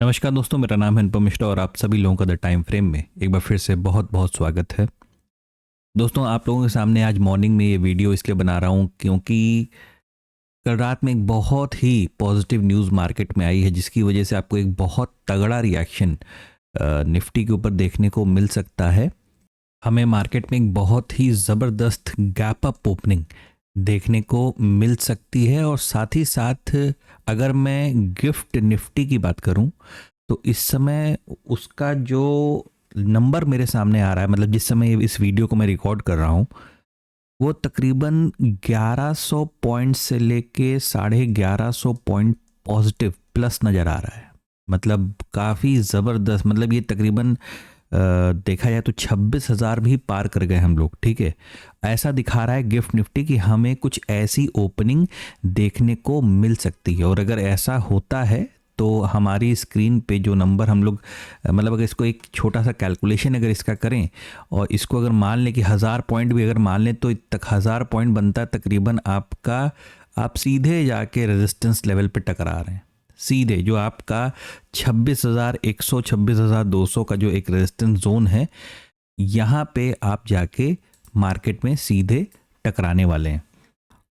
नमस्कार दोस्तों, मेरा नाम है अनुपम मिश्रा और आप सभी लोगों का द टाइम फ्रेम में एक बार फिर से बहुत बहुत स्वागत है। दोस्तों, आप लोगों के सामने आज मॉर्निंग में ये वीडियो इसलिए बना रहा हूँ क्योंकि कल रात में एक बहुत ही पॉजिटिव न्यूज़ मार्केट में आई है, जिसकी वजह से आपको एक बहुत तगड़ा रिएक्शन निफ्टी के ऊपर देखने को मिल सकता है। हमें मार्केट में एक बहुत ही ज़बरदस्त गैप अप ओपनिंग देखने को मिल सकती है और साथ ही साथ अगर मैं गिफ्ट निफ्टी की बात करूं तो इस समय उसका जो नंबर मेरे सामने आ रहा है, मतलब जिस समय इस वीडियो को मैं रिकॉर्ड कर रहा हूं, वो तकरीबन 1100 पॉइंट से लेके 1150 पॉइंट पॉजिटिव प्लस नज़र आ रहा है। मतलब काफ़ी ज़बरदस्त, मतलब ये तकरीबन देखा जाए तो 26,000 भी पार कर गए हम लोग। ठीक है, ऐसा दिखा रहा है गिफ्ट निफ्टी कि हमें कुछ ऐसी ओपनिंग देखने को मिल सकती है। और अगर ऐसा होता है तो हमारी स्क्रीन पे जो नंबर हम लोग, मतलब अगर इसको एक छोटा सा कैलकुलेशन अगर इसका करें और इसको अगर मान लें कि 1000 पॉइंट भी अगर मान लें तो तक 1000 पॉइंट बनता है तकरीबन आपका, आप सीधे जाके रेजिस्टेंस लेवल पे टकरा रहे हैं। सीधे जो आपका 26,100 26,200 का जो एक रेजिस्टेंस जोन है, यहाँ पे आप जाके मार्केट में सीधे टकराने वाले हैं।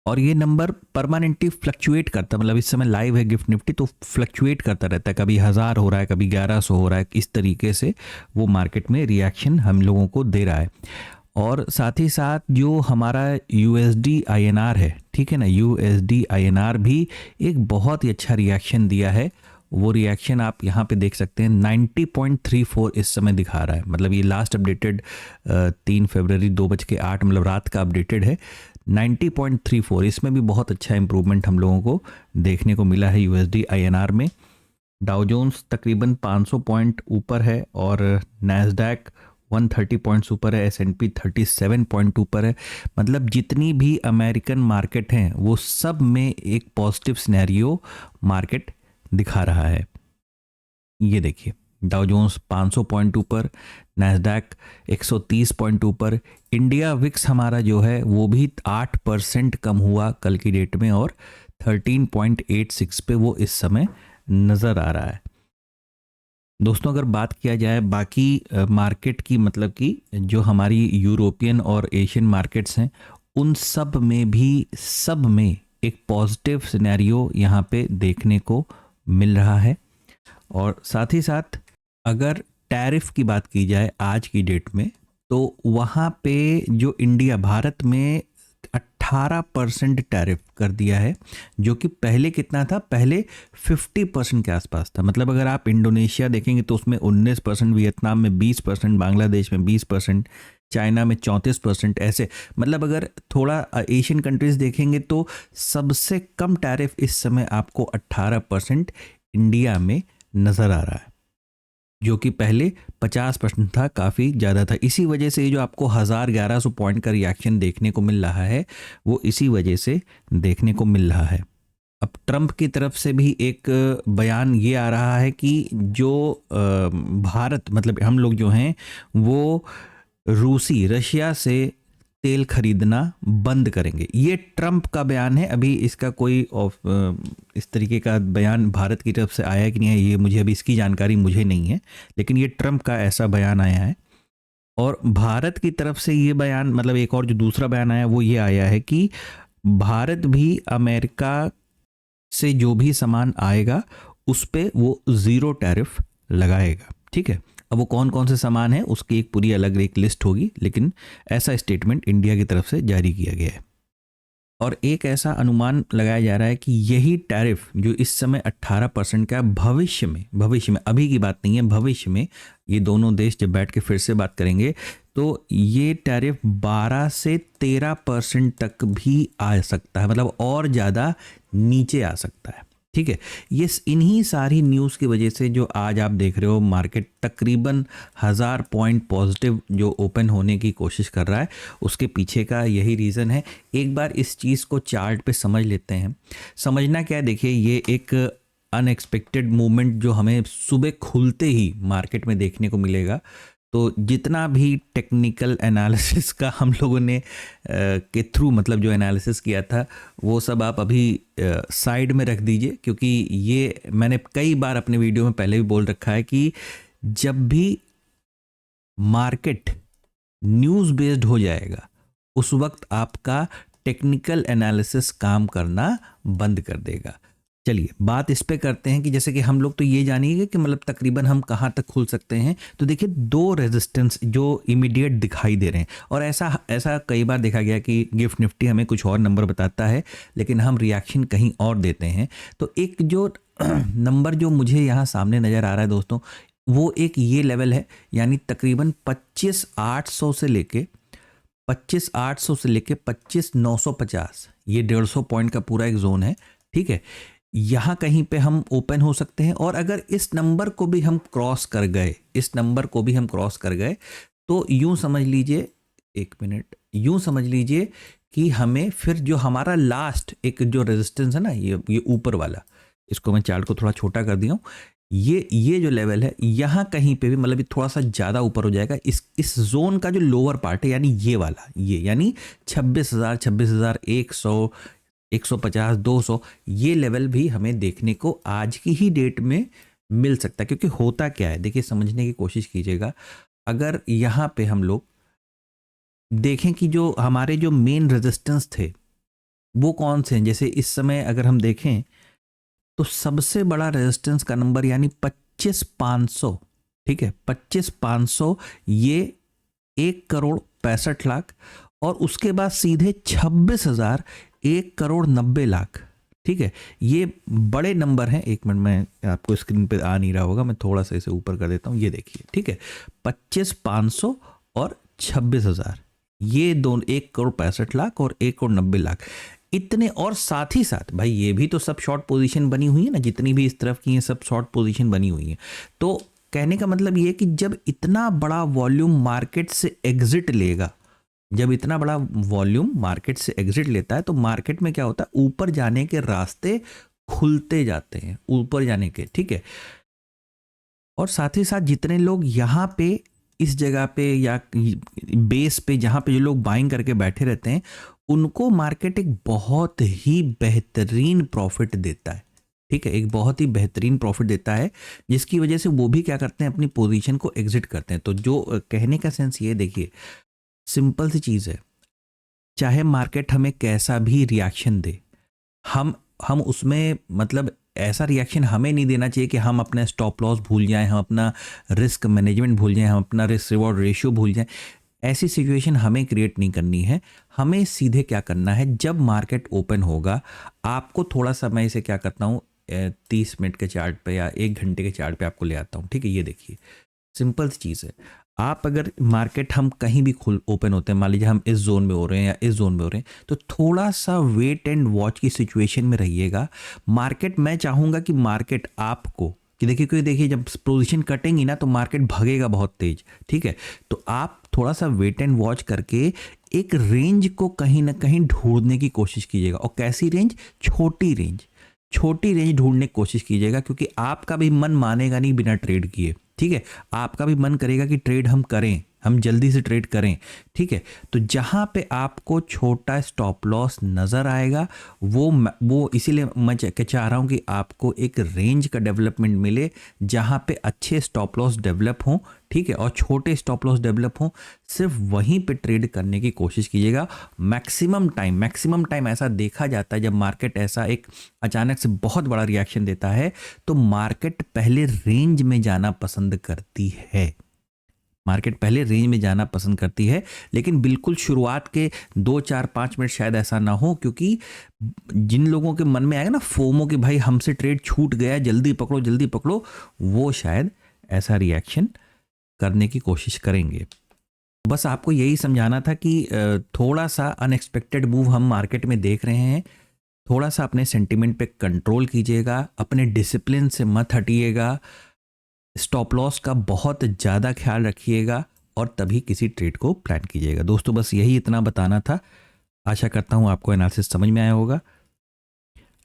और ये नंबर परमानेंटली फ्लक्चुएट करता है, मतलब इस समय लाइव है गिफ्ट निफ्टी तो फ्लक्चुएट करता रहता है, कभी 1000 हो रहा है, कभी 1100 हो रहा है। इस तरीके से वो मार्केट में रिएक्शन हम लोगों को दे रहा है। और साथ ही साथ जो हमारा यूएसडी आईएनआर है, ठीक है ना, यूएसडी आईएनआर भी एक बहुत ही अच्छा रिएक्शन दिया है। वो रिएक्शन आप यहाँ पे देख सकते हैं, 90.34 इस समय दिखा रहा है। मतलब ये लास्ट अपडेटेड 3 फरवरी 2:08, मतलब रात का अपडेटेड है। 90.34, इसमें भी बहुत अच्छा इंप्रूवमेंट हम लोगों को देखने को मिला है यूएसडी आईएनआर में। डाउ जोन्स तकरीबन 500 पॉइंट ऊपर है और नैस्डैक 130 पॉइंट्स ऊपर है, S&P 37 पॉइंट ऊपर है। मतलब जितनी भी अमेरिकन मार्केट हैं वो सब में एक पॉजिटिव सिनेरियो मार्केट दिखा रहा है। ये देखिए, डाउ जोन्स 500 पॉइंट ऊपर, नैस्डैक 130 पॉइंट ऊपर। इंडिया विक्स हमारा जो है वो भी 8% कम हुआ कल की डेट में और 13.86 पे वो इस समय नज़र आ रहा है। दोस्तों, अगर बात किया जाए बाकी मार्केट की, मतलब कि जो हमारी यूरोपियन और एशियन मार्केट्स हैं, उन सब में भी, सब में एक पॉजिटिव सिनेरियो यहाँ पे देखने को मिल रहा है। और साथ ही साथ अगर टैरिफ की बात की जाए आज की डेट में, तो वहाँ पे जो इंडिया, भारत में 18% टैरिफ कर दिया है, जो कि पहले कितना था, पहले 50% के आसपास था। मतलब अगर आप इंडोनेशिया देखेंगे तो उसमें 19%, वियतनाम में 20%, बांग्लादेश में 20%, चाइना में 34%, ऐसे। मतलब अगर थोड़ा एशियन कंट्रीज देखेंगे तो सबसे कम टैरिफ इस समय आपको 18% इंडिया में नज़र आ रहा है, जो कि पहले 50% था, काफ़ी ज़्यादा था। इसी वजह से ये जो आपको 1100 पॉइंट का रिएक्शन देखने को मिल रहा है, वो इसी वजह से देखने को मिल रहा है। अब ट्रंप की तरफ से भी एक बयान ये आ रहा है कि जो भारत, मतलब हम लोग जो हैं वो रशिया से तेल खरीदना बंद करेंगे। ये ट्रंप का बयान है। अभी इसका कोई इस तरीके का बयान भारत की तरफ से आया कि नहीं है, ये मुझे अभी इसकी जानकारी मुझे नहीं है, लेकिन ये ट्रंप का ऐसा बयान आया है। और भारत की तरफ से ये बयान, मतलब एक और जो दूसरा बयान आया वो ये आया है कि भारत भी अमेरिका से जो भी सामान आएगा उस पे वो ज़ीरो टैरिफ लगाएगा। ठीक है, अब वो कौन कौन से सामान है उसकी एक पूरी अलग एक लिस्ट होगी, लेकिन ऐसा स्टेटमेंट इंडिया की तरफ से जारी किया गया है। और एक ऐसा अनुमान लगाया जा रहा है कि यही टैरिफ जो इस समय 18% का, भविष्य में, अभी की बात नहीं है, भविष्य में ये दोनों देश जब बैठ के फिर से बात करेंगे तो ये टैरिफ 12 से 13% तक भी आ सकता है, मतलब और ज़्यादा नीचे आ सकता है। ठीक है, ये इन्हीं सारी न्यूज़ की वजह से जो आज आप देख रहे हो मार्केट तकरीबन 1000 पॉइंट पॉजिटिव जो ओपन होने की कोशिश कर रहा है, उसके पीछे का यही रीज़न है। एक बार इस चीज़ को चार्ट पे समझ लेते हैं। समझना क्या है, देखिए, ये एक अनएक्सपेक्टेड मूवमेंट जो हमें सुबह खुलते ही मार्केट में देखने को मिलेगा। तो जितना भी टेक्निकल एनालिसिस का हम लोगों ने के थ्रू मतलब जो एनालिसिस किया था वो सब आप अभी साइड में रख दीजिए, क्योंकि ये मैंने कई बार अपने वीडियो में पहले भी बोल रखा है कि जब भी मार्केट न्यूज़ बेस्ड हो जाएगा उस वक्त आपका टेक्निकल एनालिसिस काम करना बंद कर देगा। चलिए बात इस पे करते हैं कि जैसे कि हम लोग तो ये जानिए कि मतलब तकरीबन हम कहाँ तक खुल सकते हैं। तो देखिए 2 रेजिस्टेंस जो इमीडिएट दिखाई दे रहे हैं, और ऐसा कई बार देखा गया कि गिफ्ट निफ्टी हमें कुछ और नंबर बताता है लेकिन हम रिएक्शन कहीं और देते हैं। तो एक जो नंबर जो मुझे यहाँ सामने नज़र आ रहा है दोस्तों, वो एक ये लेवल है, यानी तकरीबन 25,800 से लेके 25,950, ये 150 पॉइंट का पूरा एक जोन है। ठीक है, यहाँ कहीं पे हम ओपन हो सकते हैं, और अगर इस नंबर को भी हम क्रॉस कर गए तो यूं समझ लीजिए, एक मिनट, यूं समझ लीजिए कि हमें फिर जो हमारा लास्ट एक जो रेजिस्टेंस है ना, ये ऊपर वाला, इसको मैं चार्ट को थोड़ा छोटा कर दिया हूँ, ये जो लेवल है यहाँ कहीं पे भी मतलब थोड़ा सा ज़्यादा ऊपर हो जाएगा। इस जोन का जो लोअर पार्ट है, यानी ये वाला, ये यानी 26,000, 26,100, 150, 200, ये लेवल भी हमें देखने को आज की ही डेट में मिल सकता है। क्योंकि होता क्या है, देखिए समझने की कोशिश कीजिएगा। अगर यहाँ पे हम लोग देखें कि जो हमारे जो मेन रेजिस्टेंस थे वो कौन से हैं, जैसे इस समय अगर हम देखें तो सबसे बड़ा रेजिस्टेंस का नंबर यानी 25,500, ठीक है, 25,500, ये 1,65,00,000, और उसके बाद सीधे 26,000, 1,90,00,000। ठीक है, ये बड़े नंबर हैं। एक मिनट, मैं आपको स्क्रीन पे आ नहीं रहा होगा, मैं थोड़ा सा इसे ऊपर कर देता हूँ, ये देखिए। ठीक है, 25,500 और 26,000, ये दोनों 1,65,00,000 और 1,90,00,000 इतने। और साथ ही साथ भाई ये भी तो सब शॉर्ट पोजीशन बनी हुई है ना, जितनी भी इस तरफ की हैं सब शॉर्ट पोजीशन बनी हुई है। तो कहने का मतलब ये कि जब इतना बड़ा वॉल्यूम मार्केट से एग्जिट लेगा, जब इतना बड़ा वॉल्यूम मार्केट से एग्जिट लेता है तो मार्केट में क्या होता है, ऊपर जाने के रास्ते खुलते जाते हैं, ऊपर जाने के। ठीक है, और साथ ही साथ जितने लोग यहाँ पे इस जगह पे या बेस पे जहाँ पे जो लोग बाइंग करके बैठे रहते हैं, उनको मार्केट एक बहुत ही बेहतरीन प्रॉफिट देता है। ठीक है, एक बहुत ही बेहतरीन प्रॉफिट देता है, जिसकी वजह से वो भी क्या करते हैं, अपनी पोजीशन को एग्जिट करते हैं। तो जो कहने का सेंस ये, देखिए सिंपल सी चीज़ है, चाहे मार्केट हमें कैसा भी रिएक्शन दे, हम उसमें मतलब ऐसा रिएक्शन हमें नहीं देना चाहिए कि हम अपना स्टॉप लॉस भूल जाएं, हम अपना रिस्क मैनेजमेंट भूल जाएं, हम अपना रिस्क रिवॉर्ड रेशियो भूल जाएं। ऐसी सिचुएशन हमें क्रिएट नहीं करनी है। हमें सीधे क्या करना है, जब मार्केट ओपन होगा, आपको थोड़ा सा मैं इसे क्या करता हूँ 30 मिनट के चार्ट पे या 1 घंटे के चार्ट पे आपको ले आता हूँ। ठीक है, ये देखिए सिंपल सी चीज़ है। आप अगर मार्केट हम कहीं भी खुल ओपन होते हैं, मान लीजिए हम इस जोन में हो रहे हैं या इस जोन में हो रहे हैं, तो थोड़ा सा वेट एंड वॉच की सिचुएशन में रहिएगा। मार्केट, मैं चाहूँगा कि मार्केट आपको कि देखिए, क्योंकि देखिए जब पोजीशन कटेंगी ना तो मार्केट भागेगा बहुत तेज। ठीक है, तो आप थोड़ा सा वेट एंड वॉच करके एक रेंज को कहीं ना कहीं ढूंढने की कोशिश कीजिएगा। और कैसी रेंज, छोटी रेंज ढूंढने की कोशिश कीजिएगा, क्योंकि आपका भी मन मानेगा नहीं बिना ट्रेड किए। ठीक है, आपका भी मन करेगा कि ट्रेड हम करें, हम जल्दी से ट्रेड करें। ठीक है, तो जहाँ पे आपको छोटा स्टॉप लॉस नज़र आएगा, वो इसीलिए मैं चाह रहा हूँ कि आपको एक रेंज का डेवलपमेंट मिले जहाँ पे अच्छे स्टॉप लॉस डेवलप हों। ठीक है, और छोटे स्टॉप लॉस डेवलप हों, सिर्फ वहीं पे ट्रेड करने की कोशिश कीजिएगा। मैक्सिमम टाइम ऐसा देखा जाता है, जब मार्केट ऐसा एक अचानक से बहुत बड़ा रिएक्शन देता है तो मार्केट पहले रेंज में जाना पसंद करती है। लेकिन बिल्कुल शुरुआत के 2, 4, 5 मिनट शायद ऐसा ना हो, क्योंकि जिन लोगों के मन में आएगा ना फोमो कि भाई हमसे ट्रेड छूट गया, जल्दी पकड़ो, वो शायद ऐसा रिएक्शन करने की कोशिश करेंगे। बस आपको यही समझाना था कि थोड़ा सा अनएक्सपेक्टेड मूव हम मार्केट में देख रहे हैं। थोड़ा सा अपने सेंटिमेंट पे कंट्रोल कीजिएगा, अपने डिसिप्लिन से मत हटिएगा, स्टॉप लॉस का बहुत ज़्यादा ख्याल रखिएगा, और तभी किसी ट्रेड को प्लान कीजिएगा। दोस्तों बस यही इतना बताना था। आशा करता हूँ आपको एनालिसिस समझ में आया होगा।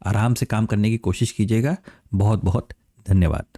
आराम से काम करने की कोशिश कीजिएगा। बहुत बहुत धन्यवाद।